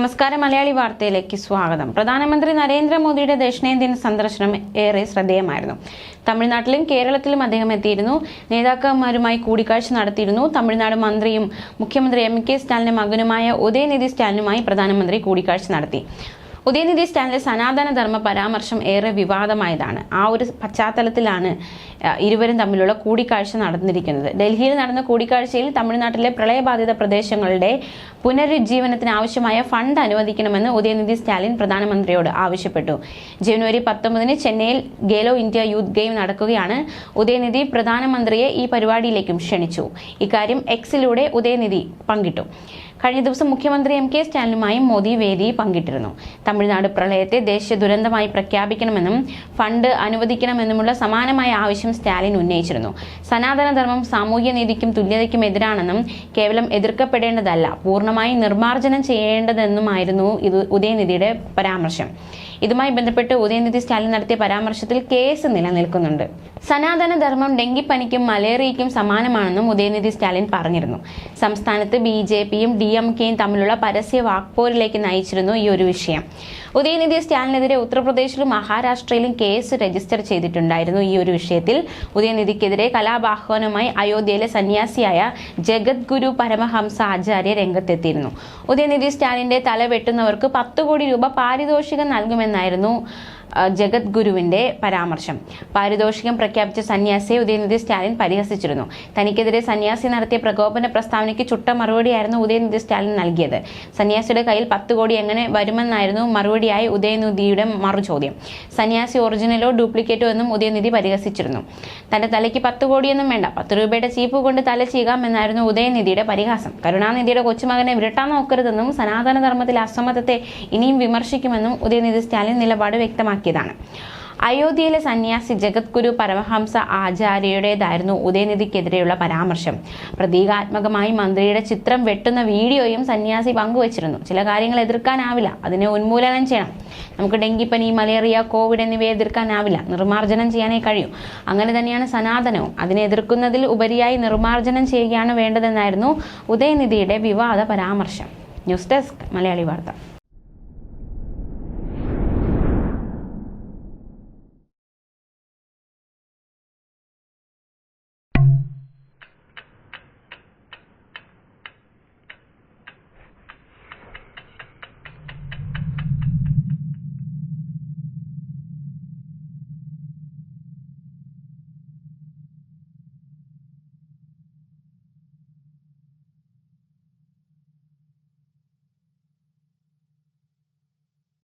നമസ്കാരം. മലയാളി വാർത്തയിലേക്ക് സ്വാഗതം. പ്രധാനമന്ത്രി നരേന്ദ്രമോദിയുടെ ദക്ഷിണേന്ത്യൻ സന്ദർശനം ഏറെ ശ്രദ്ധേയമായിരുന്നു. തമിഴ്നാട്ടിലും കേരളത്തിലും അദ്ദേഹം എത്തിയിരുന്നു. നേതാക്കന്മാരുമായി കൂടിക്കാഴ്ച നടത്തിയിരുന്നു. തമിഴ്നാട് മന്ത്രിയും മുഖ്യമന്ത്രി എം.കെ. സ്റ്റാലിന്റെ മകനുമായ ഉദയനിധി സ്റ്റാലിനുമായി പ്രധാനമന്ത്രി കൂടിക്കാഴ്ച നടത്തി. ഉദയനിധി സ്റ്റാലിന്റെ സനാതനധർമ്മ പരാമർശം ഏറെ വിവാദമായതാണ്. ആ ഒരു പശ്ചാത്തലത്തിലാണ് ഇരുവരും തമ്മിലുള്ള കൂടിക്കാഴ്ച നടന്നിരിക്കുന്നത്. ഡൽഹിയിൽ നടന്ന കൂടിക്കാഴ്ചയിൽ തമിഴ്നാട്ടിലെ പ്രളയബാധിത പ്രദേശങ്ങളുടെ പുനരുജ്ജീവനത്തിന് ആവശ്യമായ ഫണ്ട് അനുവദിക്കണമെന്ന് ഉദയനിധി സ്റ്റാലിൻ പ്രധാനമന്ത്രിയോട് ആവശ്യപ്പെട്ടു. ജനുവരി 19 ചെന്നൈയിൽ ഗേലോ ഇന്ത്യ യൂത്ത് ഗെയിം നടക്കുകയാണ്. ഉദയനിധി പ്രധാനമന്ത്രിയെ ഈ പരിപാടിയിലേക്കും ക്ഷണിച്ചു. ഇക്കാര്യം എക്സിലൂടെ ഉദയനിധി പങ്കിട്ടു. കഴിഞ്ഞ ദിവസം മുഖ്യമന്ത്രി എം.കെ. സ്റ്റാലിനുമായും മോദി വേദി പങ്കിട്ടിരുന്നു. തമിഴ്നാട് പ്രളയത്തെ ദേശീയ ദുരന്തമായി പ്രഖ്യാപിക്കണമെന്നും ഫണ്ട് അനുവദിക്കണമെന്നുമുള്ള സമാനമായ ആവശ്യം സ്റ്റാലിൻ ഉന്നയിച്ചിരുന്നു. സനാതനധർമ്മം സാമൂഹ്യനീതിക്കും തുല്യതയ്ക്കും എതിരാണെന്നും കേവലം എതിർക്കപ്പെടേണ്ടതല്ല, പൂർണ്ണമായി നിർമ്മാർജ്ജനം ചെയ്യേണ്ടതെന്നുമായിരുന്നു ഉദയനിധിയുടെ പരാമർശം. ഇതുമായി ബന്ധപ്പെട്ട് ഉദയനിധി സ്റ്റാലിൻ നടത്തിയ പരാമർശത്തിൽ കേസ് നിലനിൽക്കുന്നുണ്ട്. സനാതനധർമ്മം ഡെങ്കിപ്പനിക്കും മലേറിയയ്ക്കും സമാനമാണെന്നും ഉദയനിധി സ്റ്റാലിൻ പറഞ്ഞിരുന്നു. സംസ്ഥാനത്ത് ബി.ജെ.പിയും ഡി.എം.കെയും തമ്മിലുള്ള പരസ്യ വാക്പോരിലേക്ക് നയിച്ചിരുന്നു ഈ ഒരു വിഷയം. ഉദയനിധി സ്റ്റാലിനെതിരെ ഉത്തർപ്രദേശിലും മഹാരാഷ്ട്രയിലും കേസ് രജിസ്റ്റർ ചെയ്തിട്ടുണ്ടായിരുന്നു. ഈ ഒരു വിഷയത്തിൽ ഉദയനിധിക്കെതിരെ കലാപാഹ്വാനവുമായി അയോധ്യയിലെ സന്യാസിയായ ജഗദ്ഗുരു പരമഹംസ ആചാര്യ രംഗത്തെത്തിയിരുന്നു. ഉദയനിധി സ്റ്റാലിന്റെ തല വെട്ടുന്നവർക്ക് 10 കോടി രൂപ പാരിതോഷികം നൽകുമെന്നായിരുന്നു ജഗദ്ഗുരുവിന്റെ പരാമർശം. പാരിതോഷികം പ്രഖ്യാപിച്ച സന്യാസിയെ ഉദയനിധി സ്റ്റാലിൻ പരിഹസിച്ചിരുന്നു. തനിക്കെതിരെ സന്യാസി നടത്തിയ പ്രകോപന പ്രസ്താവനയ്ക്ക് ചുട്ട മറുപടിയായിരുന്നു ഉദയനിധി സ്റ്റാലിൻ നൽകിയത്. സന്യാസിയുടെ കയ്യിൽ 10 കോടി എങ്ങനെ വരുമെന്നായിരുന്നു മറുപടിയായി ഉദയനിധിയുടെ മറുചോദ്യം. സന്യാസി ഒറിജിനലോ ഡ്യൂപ്ലിക്കേറ്റോ എന്നും ഉദയനിധി പരിഹസിച്ചിരുന്നു. തന്റെ തലയ്ക്ക് 10 കോടിയൊന്നും വേണ്ട, 10 രൂപയുടെ ചീപ്പ് കൊണ്ട് തല ചെയ്യാമെന്നായിരുന്നു ഉദയനിധിയുടെ പരിഹാസം. കരുണാനിധിയുടെ കൊച്ചുമകനെ വിരട്ടാൻ നോക്കരുതെന്നും സനാതനധർമ്മത്തിലെ അസമത്വത്തെ ഇനിയും വിമർശിക്കുമെന്നും ഉദയനിധി സ്റ്റാലിൻ നിലപാട് വ്യക്തമാക്കി. അയോധ്യയിലെ സന്യാസി ജഗദ്ഗുരു പരമഹംസ ആചാര്യയുടേതായിരുന്നു ഉദയനിധിക്കെതിരെയുള്ള പരാമർശം. പ്രതീകാത്മകമായി മന്ത്രിയുടെ ചിത്രം വെട്ടുന്ന വീഡിയോയും സന്യാസി പങ്കുവച്ചിരുന്നു. ചില കാര്യങ്ങൾ എതിർക്കാനാവില്ല, അതിനെ ഉന്മൂലനം ചെയ്യണം. നമുക്ക് ഡെങ്കിപ്പനി, മലേറിയ, കോവിഡ് എന്നിവയെ എതിർക്കാനാവില്ല, നിർമ്മാർജ്ജനം ചെയ്യാനേ കഴിയൂ. അങ്ങനെ തന്നെയാണ് സനാതനവും. അതിനെ എതിർക്കുന്നതിൽ ഉപരിയായി നിർമ്മാർജ്ജനം ചെയ്യുകയാണ് വേണ്ടതെന്നായിരുന്നു ഉദയനിധിയുടെ വിവാദ പരാമർശം. ന്യൂസ് ഡെസ്ക് മലയാളി വാർത്ത.